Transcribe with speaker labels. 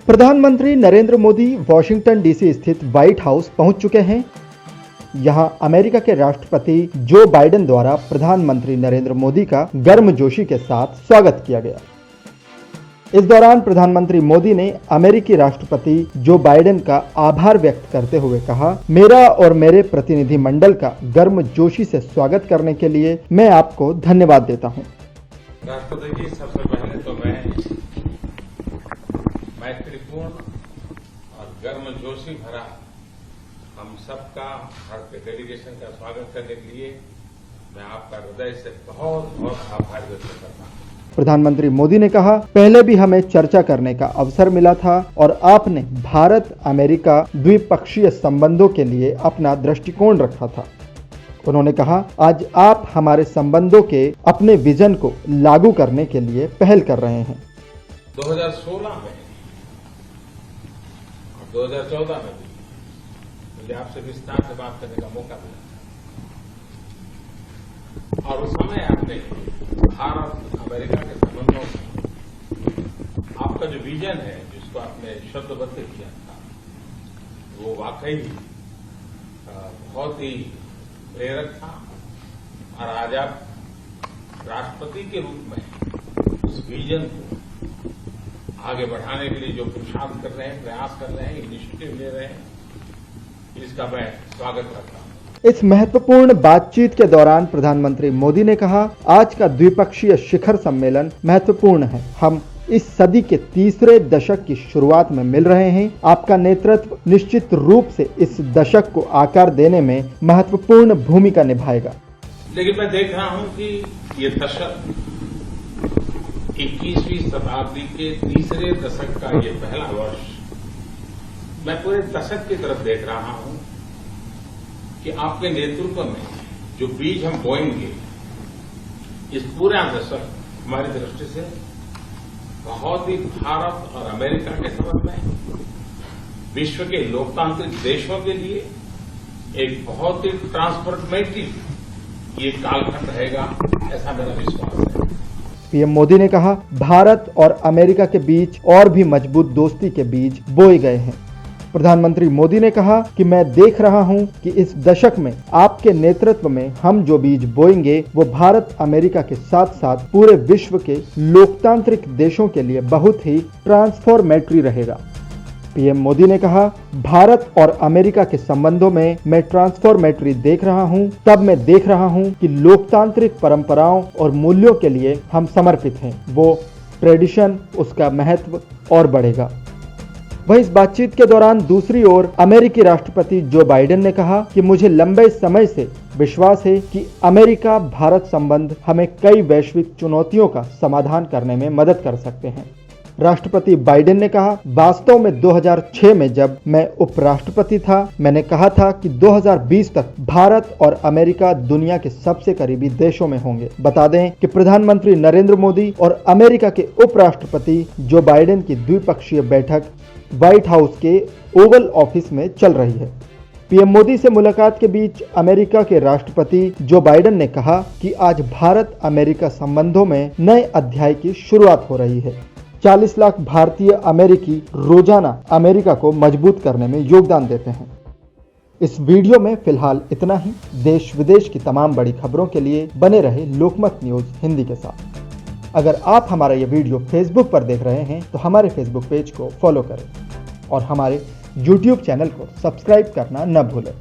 Speaker 1: प्रधानमंत्री Narendra Modi Washington DC स्थित white house पहुंच चुके हैं। यहां अमेरिका के राष्ट्रपति जो बाइडेन द्वारा प्रधानमंत्री नरेंद्र मोदी का गर्मजोशी के साथ स्वागत किया गया। इस दौरान प्रधानमंत्री मोदी ने अमेरिकी राष्ट्रपति जो बाइडेन का आभार व्यक्त करते हुए कहा, मेरा और मेरे प्रतिनिधिमंडल का गर्मजोशी से स्वागत करने के लिए मैं आपको धन्यवाद देता हूं।
Speaker 2: राष्ट्रपति जी, सबसे पहले तो मैं मैत्रीपूर्ण और गर्मजोशी भरा हम सबका भारतीय डेलीगेशन का स्वागत करने के लिए मैं आपका हृदय से बहुत बहुत आभार व्यक्त करता हूं।
Speaker 1: प्रधानमंत्री मोदी ने कहा, पहले भी हमें चर्चा करने का अवसर मिला था और आपने भारत अमेरिका द्विपक्षीय संबंधों के लिए अपना दृष्टिकोण रखा था। उन्होंने कहा, आज आप हमारे संबंधों के अपने विजन को लागू करने के लिए पहल कर रहे हैं।
Speaker 2: 2016 में और 2014 में भी मुझे आपसे विस्तार से बात करने का मौका मिला और उस समय आपने भारत अमेरिका के संबंधों में आपका जो विजन है, जिसको आपने शब्दबद्ध किया था, वो वाकई बहुत ही प्रेरक था और आज आप राष्ट्रपति के रूप में उस विजन को आगे बढ़ाने के लिए जो पुरुषार्थ कर रहे हैं, प्रयास कर रहे हैं, इनिशिएटिव ले रहे हैं, इसका मैं स्वागत करता हूं।
Speaker 1: इस महत्वपूर्ण बातचीत के दौरान प्रधानमंत्री मोदी ने कहा, आज का द्विपक्षीय शिखर सम्मेलन महत्वपूर्ण है। हम इस सदी के तीसरे दशक की शुरुआत में मिल रहे हैं। आपका नेतृत्व निश्चित रूप से इस दशक को आकार देने में महत्वपूर्ण भूमिका निभाएगा।
Speaker 2: लेकिन मैं देख रहा हूं कि ये दशक 21वीं शताब्दी के तीसरे दशक का ये पहला वर्ष, मैं पूरे दशक की तरफ देख रहा हूं कि आपके नेतृत्व में जो बीज हम बोएंगे, इस पूरा दशक हमारी दृष्टि से बहुत ही भारत और अमेरिका के संबंध में, विश्व के लोकतांत्रिक देशों के लिए एक बहुत ही ट्रांसफॉर्मेटिव ये कालखंड रहेगा, ऐसा मेरा विश्वास है।
Speaker 1: पीएम मोदी ने कहा, भारत और अमेरिका के बीच और भी मजबूत दोस्ती के बीज बोए गए हैं। प्रधानमंत्री मोदी ने कहा कि मैं देख रहा हूं कि इस दशक में आपके नेतृत्व में हम जो बीज बोएंगे वो भारत अमेरिका के साथ साथ पूरे विश्व के लोकतांत्रिक देशों के लिए बहुत ही ट्रांसफॉर्मेटरी रहेगा। पीएम मोदी ने कहा, भारत और अमेरिका के संबंधों में मैं ट्रांसफॉर्मेटरी देख रहा हूं, तब मैं देख रहा हूं कि लोकतांत्रिक परंपराओं और मूल्यों के लिए हम समर्पित हैं। वो ट्रेडिशन, उसका महत्व और बढ़ेगा। वहीं इस बातचीत के दौरान दूसरी ओर अमेरिकी राष्ट्रपति जो बाइडेन ने कहा कि मुझे लंबे समय से विश्वास है कि अमेरिका भारत संबंध हमें कई वैश्विक चुनौतियों का समाधान करने में मदद कर सकते हैं। राष्ट्रपति बाइडेन ने कहा, वास्तव में 2006 में जब मैं उपराष्ट्रपति था, मैंने कहा था कि 2020 तक भारत और अमेरिका दुनिया के सबसे करीबी देशों में होंगे। बता दें कि प्रधानमंत्री नरेंद्र मोदी और अमेरिका के उपराष्ट्रपति जो बाइडेन की द्विपक्षीय बैठक व्हाइट हाउस के ओवल ऑफिस में चल रही है। पीएम मोदी से मुलाकात के बीच अमेरिका के राष्ट्रपति जो बाइडेन ने कहा कि आज भारत अमेरिका संबंधों में नए अध्याय की शुरुआत हो रही है। 40 लाख भारतीय अमेरिकी रोजाना अमेरिका को मजबूत करने में योगदान देते हैं। इस वीडियो में फिलहाल इतना ही। देश विदेश की तमाम बड़ी खबरों के लिए बने रहे लोकमत न्यूज हिंदी के साथ। अगर आप हमारा ये वीडियो फेसबुक पर देख रहे हैं तो हमारे फेसबुक पेज को फॉलो करें और हमारे YouTube चैनल को सब्सक्राइब करना न भूलें।